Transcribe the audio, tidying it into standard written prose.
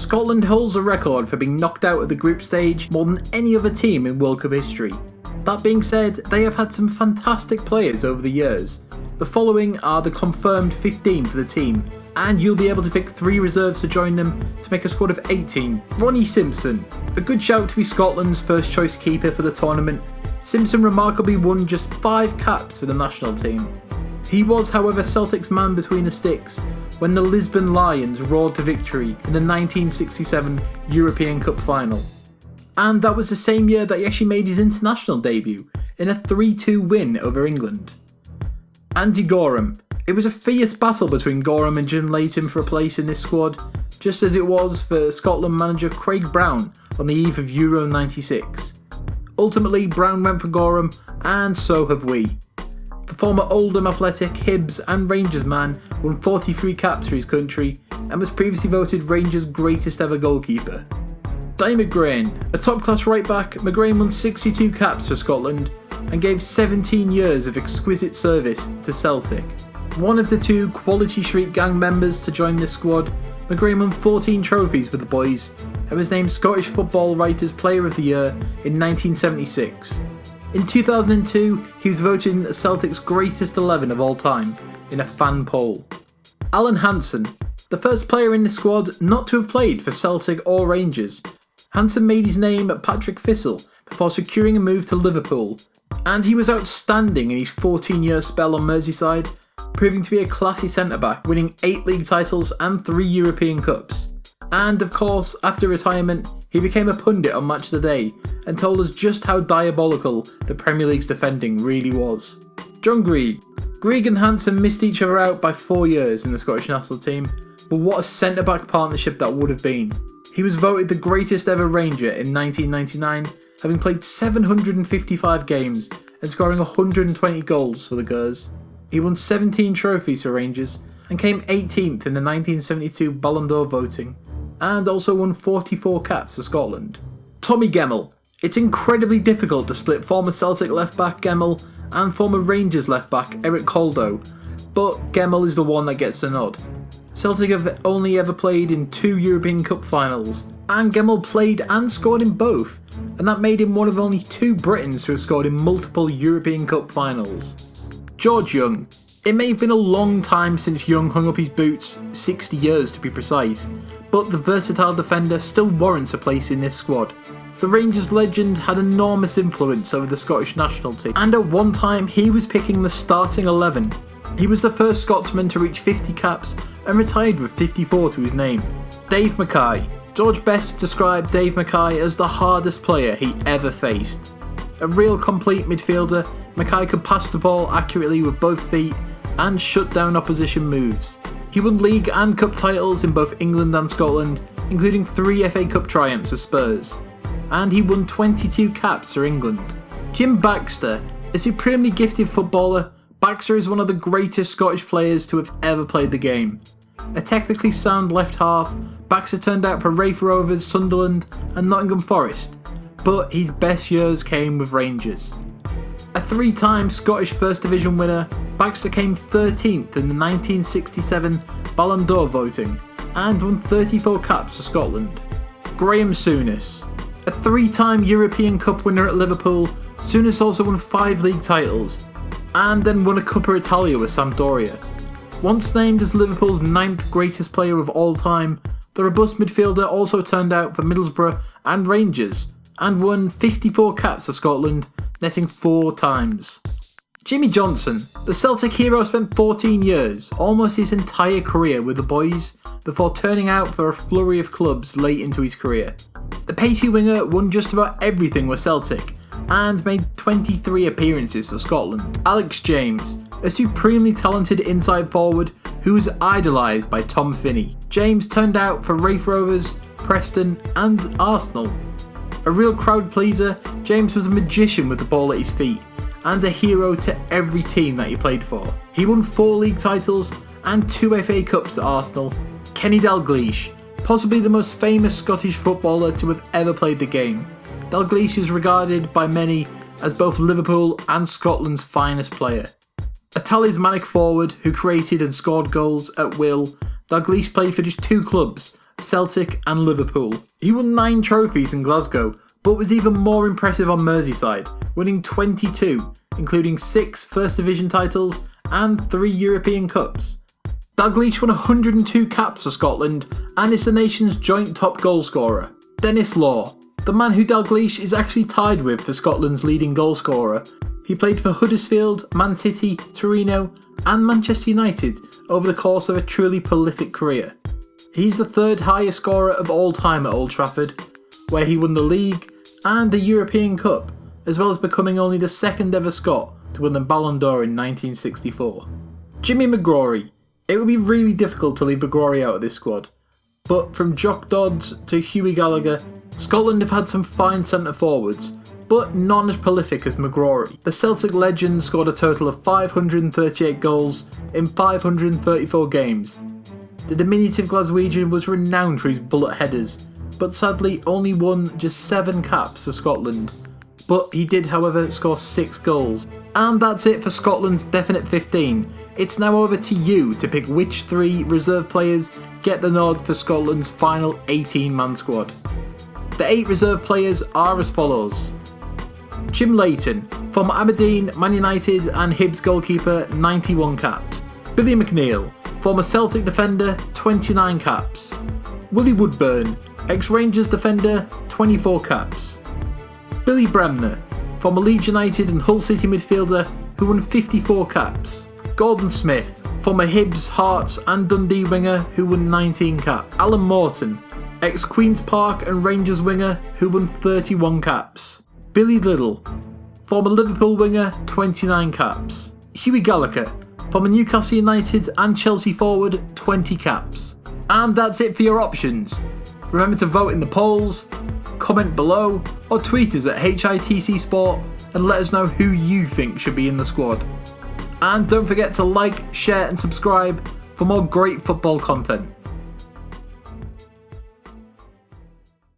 Scotland holds a record for being knocked out of the group stage more than any other team in World Cup history. That being said, they have had some fantastic players over the years. The following are the confirmed 15 for the team, and you'll be able to pick 3 reserves to join them to make a squad of 18. Ronnie Simpson, a good shout to be Scotland's first choice keeper for the tournament. Simpson remarkably won just 5 caps for the national team. He was, however, Celtic's man between the sticks when the Lisbon Lions roared to victory in the 1967 European Cup final. And that was the same year that he actually made his international debut in a 3-2 win over England. Andy Gorham. It was a fierce battle between Gorham and Jim Leighton for a place in this squad, just as it was for Scotland manager Craig Brown on the eve of Euro 96. Ultimately, Brown went for Gorham, and so have we. The former Oldham Athletic, Hibs and Rangers man won 43 caps for his country and was previously voted Rangers' greatest ever goalkeeper. Dai McGrain, a top-class right-back, McGrain won 62 caps for Scotland and gave 17 years of exquisite service to Celtic. One of the 2 Quality Street gang members to join this squad, McGrain won 14 trophies with the boys and was named Scottish Football Writers' Player of the Year in 1976. In 2002, he was voted in Celtic's greatest 11 of all time in a fan poll. Alan Hansen, the first player in the squad not to have played for Celtic or Rangers. Hansen made his name at Patrick Thistle before securing a move to Liverpool, and he was outstanding in his 14-year spell on Merseyside, proving to be a classy centre-back, winning 8 league titles and 3 European Cups. And of course, after retirement, he became a pundit on Match of the Day and told us just how diabolical the Premier League's defending really was. John Greig. Greig and Hansen missed each other out by 4 years in the Scottish national team, but what a centre-back partnership that would have been. He was voted the greatest ever Ranger in 1999, having played 755 games and scoring 120 goals for the Gers. He won 17 trophies for Rangers and came 18th in the 1972 Ballon d'Or voting, and also won 44 caps for Scotland. Tommy Gemmell. It's incredibly difficult to split former Celtic left-back Gemmell and former Rangers left-back Eric Caldo, but Gemmell is the one that gets the nod. Celtic have only ever played in 2 European Cup finals, and Gemmell played and scored in both, and that made him one of only 2 Britons who have scored in multiple European Cup finals. George Young. It may have been a long time since Young hung up his boots, 60 years to be precise, but the versatile defender still warrants a place in this squad. The Rangers legend had enormous influence over the Scottish national team, and at one time he was picking the starting 11. He was the first Scotsman to reach 50 caps and retired with 54 to his name. Dave Mackay. George Best described Dave Mackay as the hardest player he ever faced. A real complete midfielder, Mackay could pass the ball accurately with both feet and shut down opposition moves. He won league and cup titles in both England and Scotland, including 3 FA Cup triumphs with Spurs. And he won 22 caps for England. Jim Baxter, a supremely gifted footballer, Baxter is one of the greatest Scottish players to have ever played the game. A technically sound left half, Baxter turned out for Raith Rovers, Sunderland and Nottingham Forest, but his best years came with Rangers. A 3-time Scottish First Division winner, Baxter came 13th in the 1967 Ballon d'Or voting and won 34 caps for Scotland. Graham Souness. A 3-time European Cup winner at Liverpool, Souness also won 5 league titles and then won a Coppa Italia with Sampdoria. Once named as Liverpool's 9th greatest player of all time, the robust midfielder also turned out for Middlesbrough and Rangers and won 54 caps for Scotland, netting 4 times. Jimmy Johnson. The Celtic hero spent 14 years, almost his entire career with the boys, before turning out for a flurry of clubs late into his career. The pacey winger won just about everything with Celtic and made 23 appearances for Scotland. Alex James, a supremely talented inside forward who was idolised by Tom Finney. James turned out for Raith Rovers, Preston and Arsenal. A real crowd pleaser, James was a magician with the ball at his feet and a hero to every team that he played for. He won 4 league titles and 2 FA Cups at Arsenal. Kenny Dalglish, possibly the most famous Scottish footballer to have ever played the game. Dalglish is regarded by many as both Liverpool and Scotland's finest player. A talismanic forward who created and scored goals at will, Dalglish played for just 2 clubs, Celtic and Liverpool. He won 9 trophies in Glasgow, but was even more impressive on Merseyside, winning 22, including 6 First Division titles and 3 European Cups. Dalglish won 102 caps for Scotland and is the nation's joint top goalscorer. Dennis Law, the man who Dalglish is actually tied with for Scotland's leading goalscorer. He played for Huddersfield, Man City, Torino and Manchester United over the course of a truly prolific career. He's the 3rd highest scorer of all time at Old Trafford, where he won the league and the European Cup, as well as becoming only the 2nd ever Scot to win the Ballon d'Or in 1964. Jimmy McGrory. It would be really difficult to leave McGrory out of this squad, but from Jock Dodds to Hughie Gallagher, Scotland have had some fine centre forwards, but none as prolific as McGrory. The Celtic legend scored a total of 538 goals in 534 games. The diminutive Glaswegian was renowned for his bullet headers, but sadly only won just 7 caps for Scotland. But he did, however, score 6 goals. And that's it for Scotland's definite 15. It's now over to you to pick which 3 reserve players get the nod for Scotland's final 18-man squad. The 8 reserve players are as follows. Jim Leighton, former Aberdeen, Man United and Hibs goalkeeper, 91 caps. Billy McNeil, former Celtic defender, 29 caps. Willie Woodburn, ex-Rangers defender, 24 caps. Billy Bremner, former Leeds United and Hull City midfielder who won 54 caps. Gordon Smith, former Hibs, Hearts and Dundee winger who won 19 caps. Alan Morton, ex-Queen's Park and Rangers winger who won 31 caps. Billy Liddell, former Liverpool winger, 29 caps. Hughie Gallagher, former Newcastle United and Chelsea forward, 20 caps. And that's it for your options. Remember to vote in the polls, comment below, or tweet us at HITC Sport and let us know who you think should be in the squad. And don't forget to like, share and subscribe for more great football content.